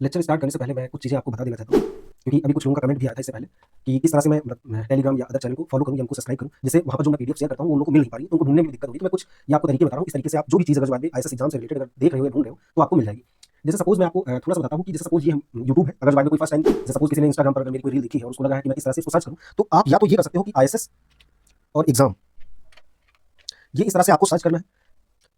Lecture start करने से पहले मैं कुछ चीज़ें आपको बता देना चाहता हूँ, क्योंकि अभी कुछ लोगों का कमेंट भी आया था इससे पहले कि किस तरह से मैं टेलीग्राम या अदर चैनल को फॉलो करूँ या उनको सब्सक्राइब करूँ, जिससे वहाँ पर जो मैं पीडीएफ शेयर करता हूँ वो उन लोगों को मिल नहीं पा रही है, तो उनको ढूँढने में भी दिक्कत हो रही है। तो मैं कुछ ये आपको तरीके बता रहा हूँ, इस तरीके से आप जो भी चीज़ अगर जो आईएएस एग्जाम से रिलेटेड अगर देख रहे हो या ढूँढ रहे हो तो आपको मिल जाएगी। जैसे सपोज मैं आपको थोड़ा-सा बताता हूँ कि जैसे सपोज ये हम यूट्यूब है, अगर जो कोई फर्स्ट टाइम जैसे सपोज किसी ने इंस्टाग्राम पर अगर मेरी कोई रील देखी है और उसको लगा है कि मैं इस तरह से इसको सर्च करूँ, तो आप या तो ये कर सकते हो कि आईएएस और एग्जाम, ये इस तरह से आपको सर्च करना है।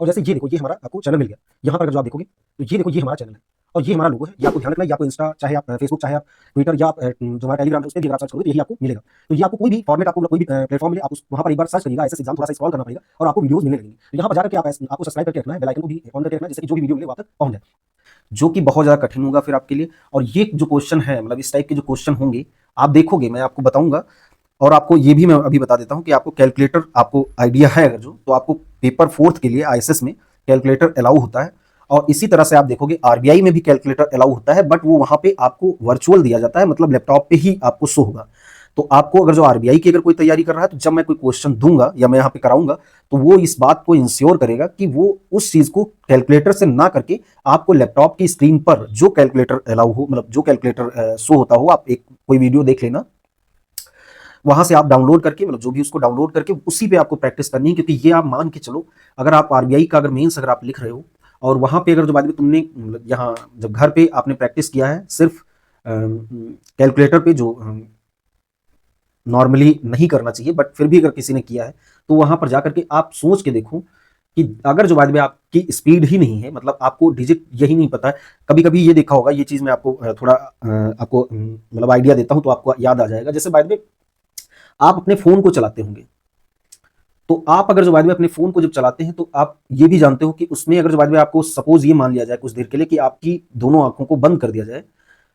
और जैसे ये देखो, ये हमारा आपको चैनल मिल गया। यहाँ पर अगर जो आप देखोगे तो ये देखो, ये हमारा चैनल है और ये हमारा लोगो है। ये आपको ध्यान रखना है, ये आपको इंस्टा चाहे आप फेसबुक चाहे आप ट्विटर या जो हमारा टेलीग्राम है उस पे भी अगर आप सर्च करोगे तो यही आपको मिलेगा। तो ये आपको कोई भी फॉर्मेट, आपको कोई भी प्लेटफॉर्म मिले, आप उस वहाँ पर एक बार सर्च करिएगा, ऐसे एग्जाम थोड़ा सा स्क्रॉल करना पड़ेगा और आपको वीडियोस मिलने लगेंगी। तो यहाँ पर जाकर के आपको सब्सक्राइब करके रखना है, बेल आइकन को भी ऑन करके रखना है, जिससे कि जो भी वीडियो मिले वहाँ तक पहुँच जाए, जो कि बहुत ज़्यादा कठिन होगा फिर आपके लिए। और ये जो क्वेश्चन है, मतलब इस टाइप के जो क्वेश्चन होंगे आप देखोगे, मैं आपको बताऊंगा। और आपको ये भी मैं अभी बता देता हूँ कि आपको कैलकुलेटर, आपको आइडिया है अगर जो, तो आपको पेपर फोर्थ के लिए आईएसएस में कैलकुलेटर अलाउ होता है। और इसी तरह से आप देखोगे आरबीआई में भी कैलकुलेटर अलाउ होता है, बट वो वहां पे आपको वर्चुअल दिया जाता है, मतलब लैपटॉप पे ही आपको शो होगा। तो आपको अगर जो आरबीआई की अगर कोई तैयारी कर रहा है, तो जब मैं कोई क्वेश्चन दूंगा या मैं यहाँ पे कराऊंगा, तो वो इस बात को इंश्योर करेगा कि वो उस चीज को कैलकुलेटर से ना करके आपको लैपटॉप की स्क्रीन पर जो कैलकुलेटर अलाउ हो, मतलब जो कैलकुलेटर शो होता हो, आप एक कोई वीडियो देख लेना, वहां से आप डाउनलोड करके, मतलब जो भी उसको डाउनलोड करके उसी पे आपको प्रैक्टिस करनी है। क्योंकि ये आप मान के चलो, अगर आप आरबीआई का अगर मेंस अगर आप लिख रहे हो और वहां पे अगर जो बाद में तुमने यहाँ जब घर पे आपने प्रैक्टिस किया है सिर्फ कैलकुलेटर पे, जो नॉर्मली नहीं करना चाहिए, बट फिर भी अगर किसी ने किया है, तो वहां पर जाकर के आप सोच के देखो कि अगर जो बाद में आपकी स्पीड ही नहीं है, मतलब आपको डिजिट यही नहीं पता है। कभी कभी ये देखा होगा, ये चीज मैं आपको थोड़ा आपको मतलब आइडिया देता हूं तो आपको याद आ जाएगा। जैसे बाद में आप अपने फोन को चलाते होंगे, तो आप अगर जो बाद में अपने फोन को जब चलाते हैं, तो आप ये भी जानते हो कि उसमें अगर जो बाद में आपको सपोज ये मान लिया जाए कुछ देर के लिए कि आपकी दोनों आंखों को बंद कर दिया जाए,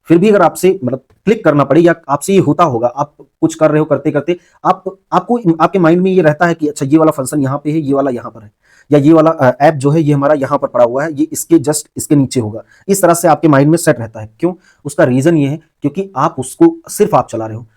फिर भी अगर आपसे मतलब क्लिक करना पड़े या आपसे ये होता होगा, आप कुछ कर रहे हो, करते करते आप आपको आपके माइंड में ये रहता है कि अच्छा ये वाला फंक्शन यहाँ पे है, ये वाला यहाँ पर है, या ये वाला ऐप जो है ये हमारा यहाँ पर पड़ा हुआ है, ये इसके जस्ट इसके नीचे होगा। इस तरह से आपके माइंड में सेट रहता है। क्यों? उसका रीजन ये है क्योंकि आप उसको सिर्फ आप चला रहे हो।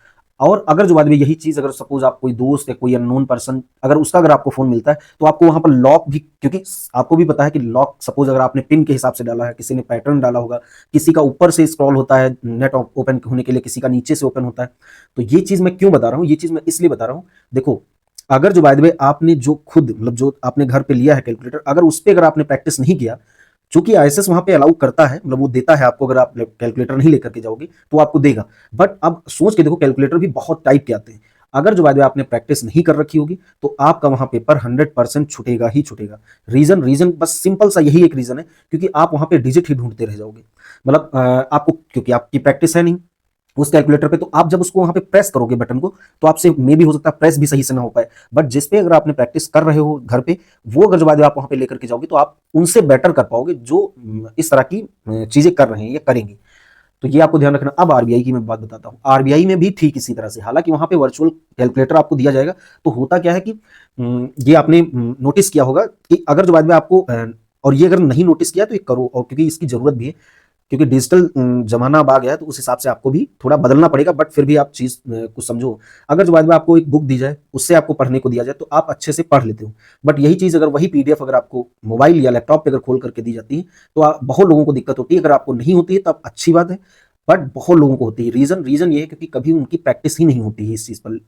और अगर जो आदमी यही चीज, अगर सपोज आप कोई दोस्त या कोई अननोन पर्सन, अगर उसका अगर आपको फोन मिलता है, तो आपको वहां पर लॉक भी, क्योंकि आपको भी पता है कि लॉक सपोज अगर आपने पिन के हिसाब से डाला है, किसी ने पैटर्न डाला होगा, किसी का ऊपर से स्क्रॉल होता है नेट ओपन होने के लिए, किसी का नीचे से ओपन होता है। तो ये चीज मैं क्यों बता रहा हूँ, ये चीज मैं इसलिए बता रहा हूँ, देखो, अगर जो बाय द वे आपने जो खुद, मतलब जो आपने घर पे लिया है कैलकुलेटर, अगर उस पर अगर आपने प्रैक्टिस नहीं किया, चूंकि आईएसएस वहां पे अलाउ करता है, मतलब वो देता है आपको, अगर आप कैलकुलेटर नहीं लेकर के जाओगे तो आपको देगा। बट अब सोच के देखो, कैलकुलेटर भी बहुत टाइप के आते हैं। अगर जो बाद में आपने प्रैक्टिस नहीं कर रखी होगी, तो आपका वहां पेपर 100% छूटेगा ही छूटेगा। रीजन रीजन बस सिंपल सा यही एक रीजन है, क्योंकि आप वहां पे डिजिट ही ढूंढते रह जाओगे। मतलब आपको, क्योंकि आपकी प्रैक्टिस है नहीं उस कैलकुलेटर पे, तो आप जब उसको वहां पे प्रेस करोगे बटन को, तो आपसे मे भी हो सकता है प्रेस भी सही से ना हो पाए। बट जिस पे अगर आपने प्रैक्टिस कर रहे हो घर पे, वो अगर जो बाद में आप वहां पे लेकर के जाओगे, तो आप उनसे बेटर कर पाओगे जो इस तरह की चीजें कर रहे हैं या करेंगे। तो ये आपको ध्यान रखना। अब आरबीआई की मैं बात बताता हूँ। आरबीआई में भी ठीक इसी तरह से, हालांकि वहां पे वर्चुअल कैलकुलेटर आपको दिया जाएगा। तो होता क्या है कि ये आपने नोटिस किया होगा कि अगर जो बाद में आपको और ये अगर नहीं नोटिस किया तो ये करो, और क्योंकि इसकी जरूरत भी है, क्योंकि डिजिटल जमाना अब आ गया है, तो उस हिसाब से आपको भी थोड़ा बदलना पड़ेगा। बट फिर भी आप चीज कुछ समझो। अगर जो बाद में आपको एक बुक दी जाए, उससे आपको पढ़ने को दिया जाए, तो आप अच्छे से पढ़ लेते हो। बट यही चीज अगर वही पीडीएफ अगर आपको मोबाइल या लैपटॉप पे अगर खोल करके दी जाती है, तो बहुत लोगों को दिक्कत होती है। अगर आपको नहीं होती है तो अच्छी बात है, बट बहुत लोगों को होती है। रीजन रीजन ये है क्योंकि कभी उनकी प्रैक्टिस ही नहीं होती है इस चीज पर।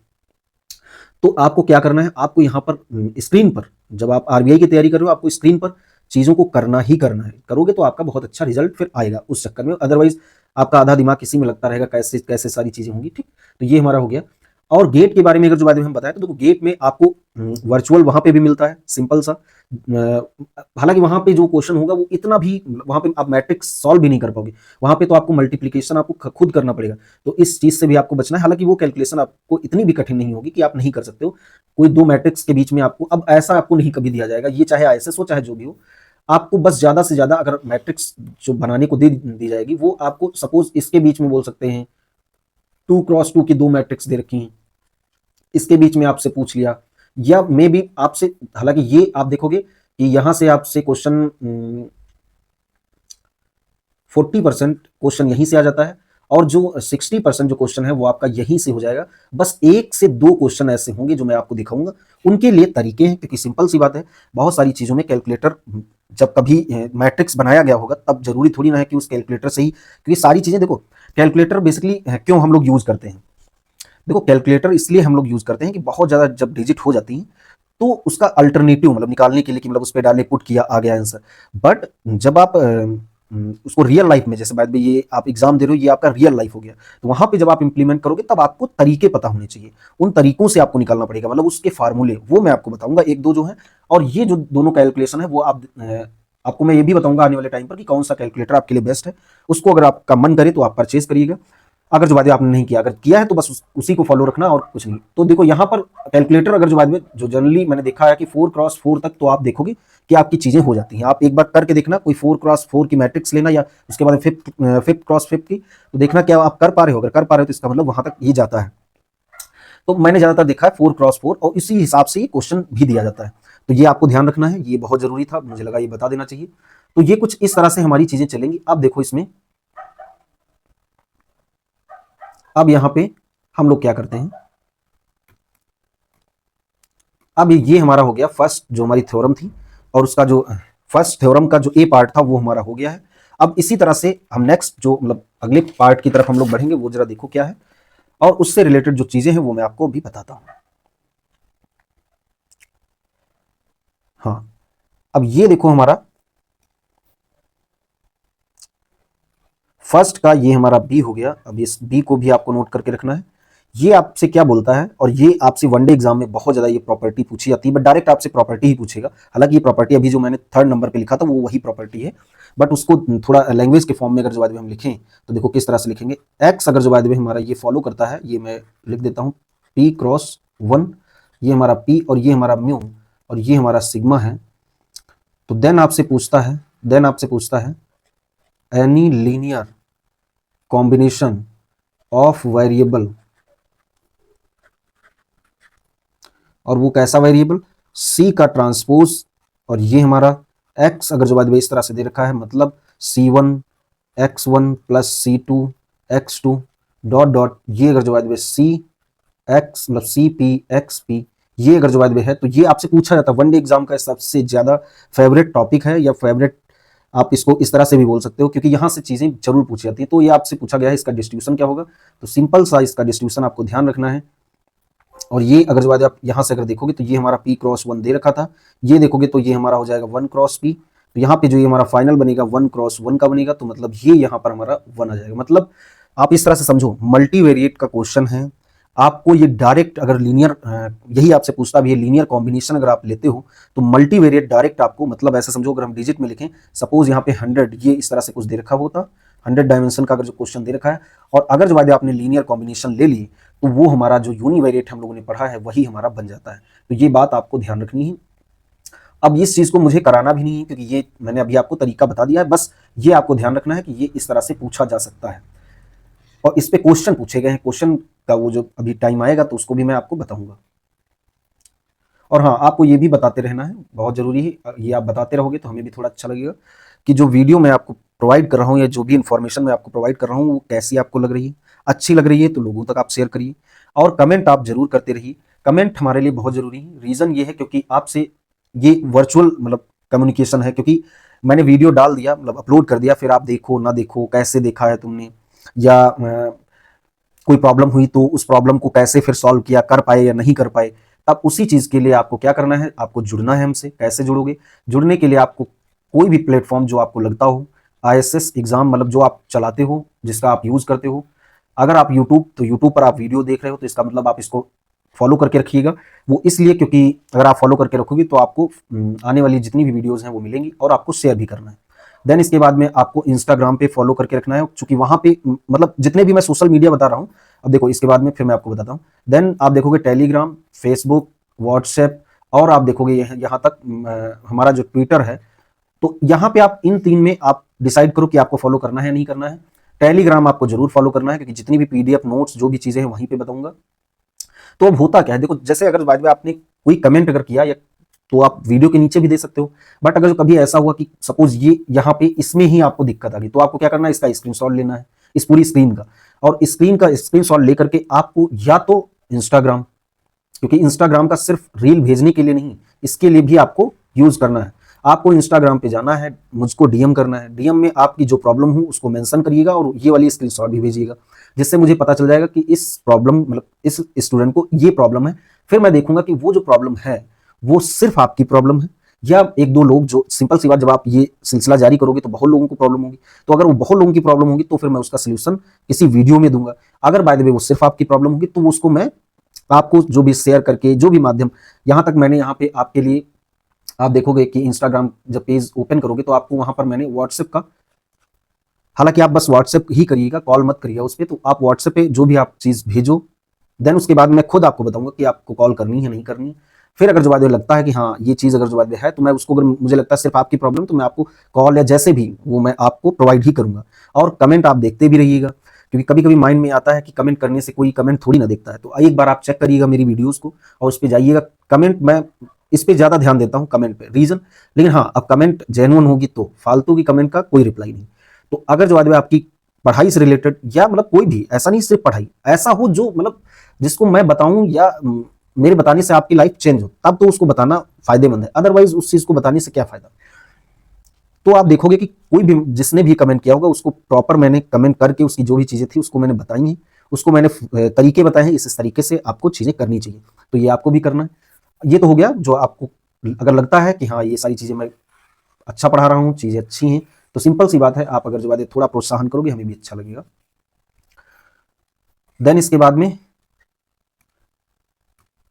तो आपको क्या करना है, आपको यहाँ पर स्क्रीन पर, जब आप आरबीआई की तैयारी कर रहे हो, आपको स्क्रीन पर चीजों को करना ही करना है। करोगे तो आपका बहुत अच्छा रिजल्ट फिर आएगा उस चक्कर में। अदरवाइज आपका आधा दिमाग किसी में लगता रहेगा, कैसे कैसे सारी चीजें होंगी। ठीक, तो ये हमारा हो गया। और गेट के बारे में अगर जो बाद में हम बताएं, तो देखो गेट में आपको वर्चुअल वहां पे भी मिलता है, सिंपल सा। हालांकि वहां पे जो क्वेश्चन होगा वो इतना भी, वहां पे आप मैट्रिक्स सॉल्व भी नहीं कर पाओगे। वहां पे तो आपको मल्टीप्लीकेशन आपको खुद करना पड़ेगा। तो इस चीज से भी आपको बचना है। हालांकि वो कैलकुलेशन आपको इतनी भी कठिन नहीं होगी कि आप नहीं कर सकते हो। कोई दो मैट्रिक्स के बीच में आपको, अब ऐसा आपको नहीं कभी दिया जाएगा, ये चाहे आईएसएस हो चाहे जो भी हो, आपको बस ज्यादा से ज्यादा अगर मैट्रिक्स जो बनाने को दी जाएगी, वो आपको सपोज इसके बीच में बोल सकते हैं 2x2 की दो मैट्रिक्स दे रखी हैं, इसके बीच में आपसे पूछ लिया, या मे भी आपसे, हालांकि ये आप देखोगे कि यहां से आपसे क्वेश्चन 40% क्वेश्चन यहीं से आ जाता है, और जो 60% जो क्वेश्चन है वो आपका यहीं से हो जाएगा। बस 1 से 2 क्वेश्चन ऐसे होंगे जो मैं आपको दिखाऊंगा, उनके लिए तरीके हैं, क्योंकि सिंपल सी बात है, बहुत सारी चीजों में कैलकुलेटर जब कभी मैट्रिक्स बनाया गया होगा तब जरूरी थोड़ी ना है कि उस कैलकुलेटर से ही, क्योंकि सारी चीजें देखो, कैलकुलेटर बेसिकली क्यों हम लोग यूज करते हैं, देखो कैलकुलेटर इसलिए हम लोग यूज करते हैं कि बहुत ज्यादा जब डिजिट हो जाती हैं तो उसका अल्टरनेटिव मतलब निकालने के लिए कि मतलब उस पर डाले पुट किया आ गया आंसर। बट जब आप उसको रियल लाइफ में, जैसे बाद में ये आप एग्जाम दे रहे हो, ये आपका रियल लाइफ हो गया, तो वहां पे जब आप इंप्लीमेंट करोगे तब आपको तरीके पता होने चाहिए, उन तरीकों से आपको निकालना पड़ेगा, मतलब उसके फार्मूले वो मैं आपको बताऊंगा एक दो जो है। और ये जो दोनों कैलकुलेशन है वो आप आपको मैं ये भी बताऊंगा आने वाले टाइम पर कि कौन सा कैलकुलेटर आपके लिए बेस्ट है। उसको अगर आपका मन करे तो आप परचेज करिएगा, अगर जो बात आपने नहीं किया, अगर किया है तो बस उसी को फॉलो रखना और कुछ नहीं। तो देखो यहाँ पर कैलकुलेटर अगर जो बाद में जो जनरली मैंने देखा है कि 4x4 तक तो आप देखोगे कि आपकी चीजें हो जाती हैं। आप एक बार करके देखना, कोई 4x4 की मैट्रिक्स लेना या उसके बाद फिफ्थ की, तो देखना क्या आप कर पा रहे हो। अगर कर पा रहे हो तो इसका मतलब वहां तक ये जाता है। तो मैंने ज्यादातर देखा है 4x4 और इसी हिसाब से क्वेश्चन भी दिया जाता है। तो ये आपको ध्यान रखना है, ये बहुत जरूरी था, मुझे लगा ये बता देना चाहिए। तो ये कुछ इस तरह से हमारी चीजें चलेंगी। अब देखो इसमें, अब यहां पे हम लोग क्या करते हैं, अब ये हमारा हो गया फर्स्ट जो हमारी थ्योरम थी, और उसका जो फर्स्ट थ्योरम का जो ए पार्ट था वो हमारा हो गया है। अब इसी तरह से हम नेक्स्ट जो मतलब अगले पार्ट की तरफ हम लोग बढ़ेंगे, वो जरा देखो क्या है, और उससे रिलेटेड जो चीजें हैं वो मैं आपको भी बताता हूं। हाँ, अब ये देखो हमारा फर्स्ट का ये हमारा बी हो गया। अब इस बी को भी आपको नोट करके रखना है। ये आपसे क्या बोलता है, और ये आपसे वनडे एग्जाम में बहुत ज्यादा ये प्रॉपर्टी पूछी जाती है, बट डायरेक्ट आपसे प्रॉपर्टी ही पूछेगा। हालांकि ये प्रॉपर्टी अभी जो मैंने 3rd नंबर पे लिखा था वो वही प्रॉपर्टी है, बट उसको थोड़ा लैंग्वेज के फॉर्म में अगर जो बाद में हम लिखें तो देखो किस तरह से लिखेंगे। एक्स अगर जो बाद में हमारा ये फॉलो करता है, ये मैं लिख देता हूँ P×1, ये हमारा P और ये हमारा म्यू और ये हमारा सिग्मा है। तो देन आपसे पूछता है any linear combination of variable, और वो कैसा वेरिएबल, सी का ट्रांसपोज, और ये हमारा एक्स अगर जो बाद में इस तरह से दे रखा है, मतलब C1 x1 plus C2 x2 dot dot, ये अगर जो बाद में सी एक्स मतलब CP ये अगर जो बाद में है, तो ये आपसे पूछा जाता है। वनडे एग्जाम का सबसे ज्यादा फेवरेट टॉपिक है, या फेवरेट आप इसको इस तरह से भी बोल सकते हो, क्योंकि यहां से चीजें जरूर पूछी जाती है। तो ये आपसे पूछा गया है इसका डिस्ट्रीब्यूशन क्या होगा, तो सिंपल सा इसका डिस्ट्रीब्यूशन आपको ध्यान रखना है। और ये अगर जो आप यहां से अगर देखोगे तो ये हमारा P×1 दे रखा था, ये देखोगे तो ये हमारा हो जाएगा 1×P। तो यहाँ पे जो ये हमारा फाइनल बनेगा 1×1 का बनेगा, तो मतलब ये यहाँ पर हमारा 1 आ जाएगा। मतलब आप इस तरह से समझो, मल्टीवेरिएट का क्वेश्चन है, आपको ये डायरेक्ट अगर लीनियर, यही आपसे पूछता भी है, लीनियर कॉम्बिनेशन अगर आप लेते हो तो मल्टीवेरिएट डायरेक्ट आपको, मतलब ऐसा समझो अगर हम डिजिट में लिखें, सपोज यहाँ पे 100, ये इस तरह से कुछ दे रखा होता, 100 डायमेंशन का अगर जो क्वेश्चन दे रखा है, और अगर जो वादे आपने लीनियर कॉम्बिनेशन ले ली तो वो हमारा जो यूनिवेरिएट हम लोगों ने पढ़ा है वही हमारा बन जाता है। तो ये बात आपको ध्यान रखनी है। अब इस चीज को मुझे कराना भी नहीं है, क्योंकि ये मैंने अभी आपको तरीका बता दिया है, बस ये आपको ध्यान रखना है कि ये इस तरह से पूछा जा सकता है, और इस पे क्वेश्चन पूछे गए हैं। क्वेश्चन का वो जो अभी टाइम आएगा तो उसको भी मैं आपको बताऊंगा। और हाँ, आपको ये भी बताते रहना है, बहुत जरूरी है, ये आप बताते रहोगे तो हमें भी थोड़ा अच्छा लगेगा कि जो वीडियो मैं आपको प्रोवाइड कर रहा हूँ या जो भी इंफॉर्मेशन मैं आपको प्रोवाइड कर रहा हूँ वो कैसी आपको लग रही है। अच्छी लग रही है तो लोगों तक आप शेयर करिए, और कमेंट आप जरूर करते रहिए। कमेंट हमारे लिए बहुत जरूरी है, रीजन ये है क्योंकि आपसे ये वर्चुअल मतलब कम्युनिकेशन है, क्योंकि मैंने वीडियो डाल दिया मतलब अपलोड कर दिया, फिर आप देखो ना देखो, कैसे देखा है तुमने, या कोई प्रॉब्लम हुई तो उस प्रॉब्लम को कैसे फिर सॉल्व किया, कर पाए या नहीं कर पाए। तब उसी चीज के लिए आपको क्या करना है, आपको जुड़ना है हमसे। कैसे जुड़ोगे, जुड़ने के लिए आपको कोई भी प्लेटफॉर्म जो आपको लगता हो, ISS एग्जाम मतलब जो आप चलाते हो, जिसका आप यूज करते हो, अगर आप यूट्यूब, तो यूट्यूब पर आप वीडियो देख रहे हो तो इसका मतलब आप इसको फॉलो करके रखिएगा। वो इसलिए क्योंकि अगर आप फॉलो करके रखोगे तो आपको आने वाली जितनी भी वीडियोज हैं वो मिलेंगी, और आपको शेयर भी करना है। देन इसके बाद में आपको इंस्टाग्राम पे फॉलो करके रखना है, क्योंकि वहां पे मतलब जितने भी मैं सोशल मीडिया बता रहा हूँ, अब देखो इसके बाद में फिर मैं आपको बताता हूँ। देन आप देखोगे टेलीग्राम, फेसबुक, व्हाट्सएप, और आप देखोगे यहाँ तक हमारा जो ट्विटर है। तो यहाँ पे आप इन 3 में आप डिसाइड करो कि आपको फॉलो करना है या नहीं करना है। टेलीग्राम आपको जरूर फॉलो करना है, क्योंकि जितनी भी PDF नोट्स जो भी चीजें हैं वहीं पे बताऊंगा। तो अब होता क्या है, देखो जैसे अगर बाद में आपने कोई कमेंट अगर किया, या तो आप वीडियो के नीचे भी दे सकते हो, बट अगर कभी ऐसा हुआ कि सपोज ये यहाँ पे इसमें ही आपको दिक्कत आ गई, तो आपको क्या करना है, इसका स्क्रीनशॉट लेना है, इस पूरी स्क्रीन का, और स्क्रीन का स्क्रीनशॉट लेकर के आपको या तो इंस्टाग्राम, क्योंकि इंस्टाग्राम का सिर्फ रील भेजने के लिए नहीं, इसके लिए भी आपको यूज करना है। आपको इंस्टाग्राम पे जाना है, मुझको डीएम करना है, डीएम में आपकी जो प्रॉब्लम हो उसको मेंशन करिएगा और ये वाली स्क्रीनशॉट भी भेजिएगा, जिससे मुझे पता चल जाएगा कि इस प्रॉब्लम मतलब इस स्टूडेंट को ये प्रॉब्लम है। फिर मैं देखूंगा कि वो जो प्रॉब्लम है वो सिर्फ आपकी प्रॉब्लम है या एक दो लोग, जो सिंपल सी बात, जब आप ये सिलसिला जारी करोगे तो बहुत लोगों को प्रॉब्लम होगी, तो अगर वो बहुत लोगों की प्रॉब्लम होगी तो फिर मैं उसका सोल्यूशन किसी वीडियो में दूंगा। अगर बाय द वे वो सिर्फ आपकी प्रॉब्लम होगी तो उसको मैं आपको जो भी शेयर करके, जो भी माध्यम, यहां तक मैंने यहाँ पे आपके लिए, आप देखोगे कि इंस्टाग्राम जब पेज ओपन करोगे तो आपको वहां पर मैंने व्हाट्सएप का, हालांकि आप बस व्हाट्सएप ही करिएगा, कॉल मत करिएगा उस पर, तो आप व्हाट्सएप पे जो भी आप चीज भेजो, देन उसके बाद मैं खुद आपको बताऊंगा कि आपको कॉल करनी है नहीं करनी। फिर अगर जो बात लगता है कि हाँ ये चीज अगर जो बात है तो मैं उसको, अगर मुझे लगता है सिर्फ आपकी प्रॉब्लम, तो मैं आपको कॉल या जैसे भी वो मैं आपको प्रोवाइड ही करूंगा। और कमेंट आप देखते भी रहिएगा, क्योंकि कभी कभी माइंड में आता है कि कमेंट करने से कोई कमेंट थोड़ी ना देखता है, तो एक बार आप चेक करिएगा मेरी वीडियोस को और उस पर जाइएगा। कमेंट मैं इस पे ज्यादा ध्यान देता हूँ, कमेंट पे, रीजन, लेकिन हाँ अब कमेंट जेन्युइन होगी तो, फालतू की कमेंट का कोई रिप्लाई नहीं। तो अगर जो बात आपकी पढ़ाई से रिलेटेड या मतलब कोई भी, ऐसा नहीं सिर्फ पढ़ाई, ऐसा हो जो मतलब जिसको मैं बताऊं या मेरे बताने से आपकी लाइफ चेंज हो, तब तो उसको बताना फायदेमंद है, अदरवाइज उस चीज को बताने से क्या फायदा। तो आप देखोगे कि कोई भी जिसने भी कमेंट किया होगा उसको प्रॉपर मैंने कमेंट करके उसकी जो भी चीजें थी उसको मैंने बताई हैं, उसको मैंने तरीके बताए हैं, इस तरीके से आपको चीजें करनी चाहिए। तो ये आपको भी करना है। ये तो हो गया जो आपको अगर लगता है कि हाँ ये सारी चीजें मैं अच्छा पढ़ा रहा हूँ, चीजें अच्छी हैं, तो सिंपल सी बात है, आप अगर जो बात है थोड़ा प्रोत्साहन करोगे हमें भी अच्छा लगेगा। देन इसके बाद में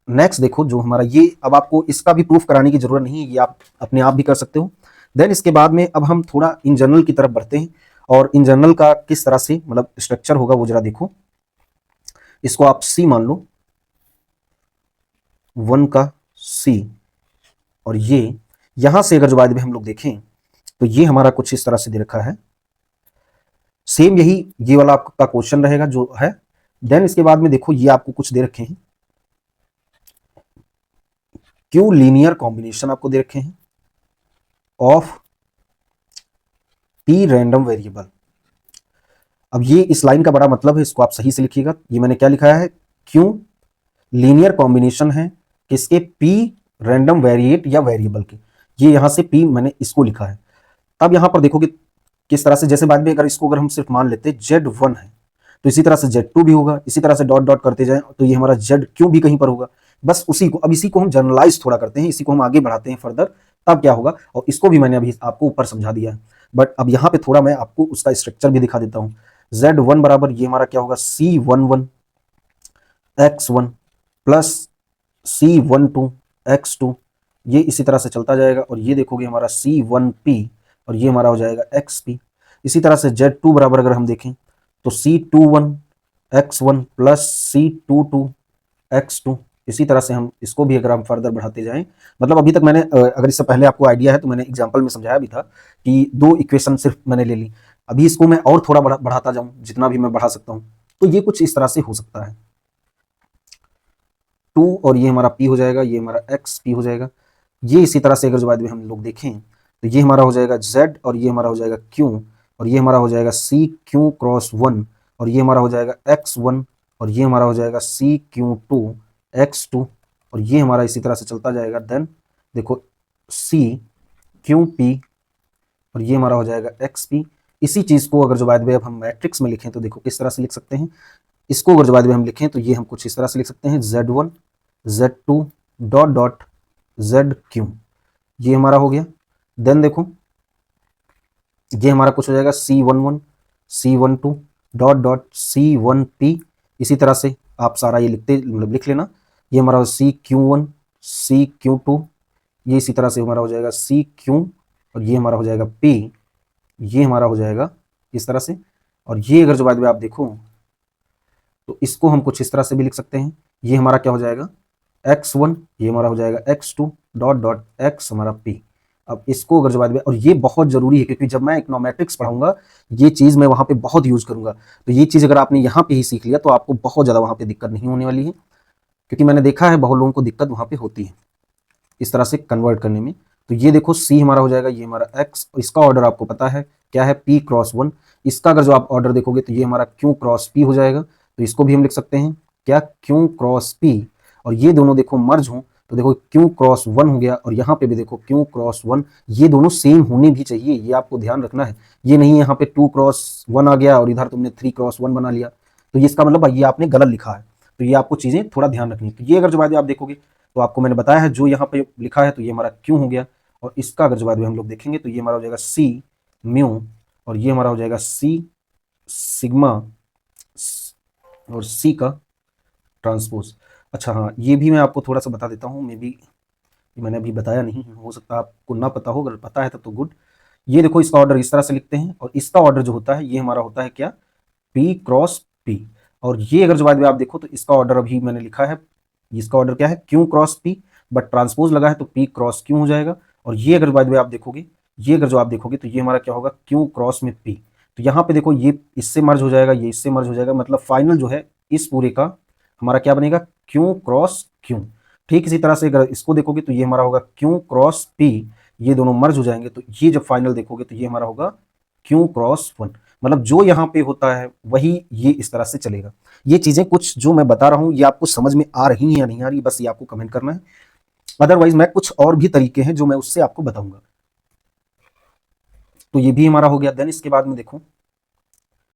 नेक्स्ट देखो जो हमारा ये, अब आपको इसका भी प्रूफ कराने की जरूरत नहीं है, ये आप अपने आप भी कर सकते हो। देन इसके बाद में अब हम थोड़ा इन जनरल की तरफ बढ़ते हैं, और इन जनरल का किस तरह से मतलब स्ट्रक्चर होगा वो जरा देखो। इसको आप सी मान लो, 1 का सी, और ये यहां से अगर जो बाद में हम लोग देखें तो ये हमारा कुछ इस तरह से दे रखा है, सेम यही ये वाला आपका क्वेश्चन रहेगा जो है। देन इसके बाद में देखो ये आपको कुछ दे रखे हैं, क्यू लीनियर कॉम्बिनेशन आपको दे रखे हैं ऑफ पी रैंडम वेरिएबल। अब ये इस लाइन का बड़ा मतलब है, इसको आप सही से लिखिएगा। ये मैंने क्या लिखा है, क्यू लीनियर कॉम्बिनेशन है किसके, पी रैंडम वेरिएट या वेरिएबल के, ये यहां से पी मैंने इसको लिखा है। अब यहां पर देखोगे किस तरह से, जैसे बाद में अगर इसको अगर हम सिर्फ मान लेते Z1 है तो इसी तरह से Z2 भी होगा, इसी तरह से डॉट डॉट करते जाएं तो ये हमारा ZQ भी कहीं पर होगा। बस उसी को, अब इसी को हम जनरलाइज थोड़ा करते हैं, इसी को हम आगे बढ़ाते हैं फर्दर, तब क्या होगा, और इसको भी मैंने अभी आपको ऊपर समझा दिया है, बट अब यहाँ पे थोड़ा मैं आपको उसका स्ट्रक्चर भी दिखा देता हूँ। Z1 बराबर ये हमारा क्या होगा, C11 X1 plus C12 X2, ये इसी तरह से चलता जाएगा, और ये देखोगे हमारा C1P और ये हमारा हो जाएगा XP। इसी तरह से Z2 बराबर अगर हम देखें तो C21 X1 plus C22 X2, इसी तरह से हम इसको भी अगर हम फर्दर बढ़ाते जाएं, मतलब अभी तक मैंने अगर इससे पहले आपको आइडिया है तो मैंने एग्जांपल में समझाया भी था कि 2 इक्वेशन सिर्फ मैंने ले ली, अभी इसको मैं और थोड़ा बढ़ाता जाऊं जितना भी मैं बढ़ा सकता हूं, तो ये कुछ इस तरह से हो सकता है। 2 और ये हमारा P हो जाएगा, ये हमारा XP हो जाएगा। ये इसी तरह से अगर जो बाद में हम लोग देखें तो ये हमारा हो जाएगा Z और ये हमारा हो जाएगा Q, और ये हमारा हो जाएगा CQ क्रॉस 1, और ये हमारा हो जाएगा X1, और ये हमारा हो जाएगा CQ2 X2, और ये हमारा इसी तरह से चलता जाएगा। देन देखो CQP और ये हमारा हो जाएगा XP। इसी चीज को अगर जो बाद में अब हम मैट्रिक्स में लिखें तो देखो किस तरह से लिख सकते हैं, इसको अगर जो बाद में हम लिखें तो ये हम कुछ इस तरह से लिख सकते हैं, Z1 Z2 dot dot ZQ, ये हमारा हो गया। देन देखो ये हमारा कुछ हो जाएगा C11 C12 dot dot C1P, इसी तरह से आप सारा ये लिखते मतलब लिख लेना। ये हमारा CQ1 CQ2, ये इसी तरह से हमारा हो जाएगा CQ, और ये हमारा हो जाएगा P, ये हमारा हो जाएगा इस तरह से। और ये अगर जो बाद में आप देखो तो इसको हम कुछ इस तरह से भी लिख सकते हैं, ये हमारा क्या हो जाएगा X1, ये हमारा हो जाएगा X2 डॉट डॉट X हमारा P। अब इसको अगर जो बाद में, और ये बहुत जरूरी है क्योंकि जब मैं इकोनॉमेट्रिक्स पढ़ाऊंगा ये चीज मैं वहां पे बहुत यूज करूंगा, तो ये चीज अगर आपने यहाँ पे ही सीख लिया तो आपको बहुत ज्यादा वहां पे दिक्कत नहीं होने वाली है, क्योंकि मैंने देखा है बहुत लोगों को दिक्कत वहां पे होती है इस तरह से कन्वर्ट करने में। तो ये देखो सी हमारा हो जाएगा, ये हमारा एक्स, इसका ऑर्डर आपको पता है क्या है, पी क्रॉस वन। इसका अगर जो आप ऑर्डर देखोगे तो ये हमारा क्यू क्रॉस पी हो जाएगा। तो इसको भी हम लिख सकते हैं क्या, क्यू क्रॉस पी। और ये दोनों देखो मर्ज हों तो देखो क्यू क्रॉस वन हो गया, और यहाँ पे भी देखो क्यू क्रॉस वन। ये दोनों सेम होने भी चाहिए, ये आपको ध्यान रखना है। ये नहीं यहाँ पे टू क्रॉस वन आ गया और इधर तुमने थ्री क्रॉस वन बना लिया, तो ये इसका मतलब ये आपने गलत लिखा है। तो ये आपको चीजें थोड़ा ध्यान रखनी है। तो ये अगर जो बात आप देखोगे तो आपको मैंने बताया है जो यहाँ पे लिखा है, तो ये हमारा क्यू हो गया। और इसका अगर जो बात हम लोग देखेंगे तो ये हमारा हो जाएगा सी म्यू, और ये हमारा हो जाएगा सी सिग्मा, और सी का ट्रांसपोज। अच्छा हाँ, ये भी मैं आपको थोड़ा सा बता देता हूँ, मे बी मैंने अभी बताया नहीं, हो सकता है आपको ना पता हो, अगर पता है तब तो गुड। ये देखो इसका ऑर्डर इस तरह से लिखते हैं, और इसका ऑर्डर जो होता है ये हमारा होता है क्या, पी क्रॉस पी। और ये अगर जो बाद में आप देखो तो इसका ऑर्डर अभी मैंने लिखा है, इसका ऑर्डर क्या है, Q cross P, but transpose लगा है तो पी क्रॉस क्यू हो जाएगा। और ये अगर बाद में आप देखोगे, ये अगर जो आप देखोगे तो ये हमारा क्या होगा, क्यू क्रॉस में पी। तो यहाँ पे देखो ये इससे मर्ज हो जाएगा, ये इससे मर्ज हो जाएगा, मतलब फाइनल जो है इस पूरे का हमारा क्या बनेगा, क्यू क्रॉस क्यू। ठीक इसी तरह से अगर इसको देखोगे तो ये हमारा होगा क्यू क्रॉस पी, ये दोनों मर्ज हो जाएंगे, तो ये जब फाइनल देखोगे तो ये हमारा होगा क्यू क्रॉस वन। मतलब जो यहाँ पे होता है वही ये इस तरह से चलेगा। ये चीजें कुछ जो मैं बता रहा हूं ये आपको समझ में आ रही हैं या नहीं आ रही, बस ये आपको कमेंट करना है। अदरवाइज मैं कुछ और भी तरीके हैं जो मैं उससे आपको बताऊंगा। तो ये भी हमारा हो गया। देन इसके बाद में देखो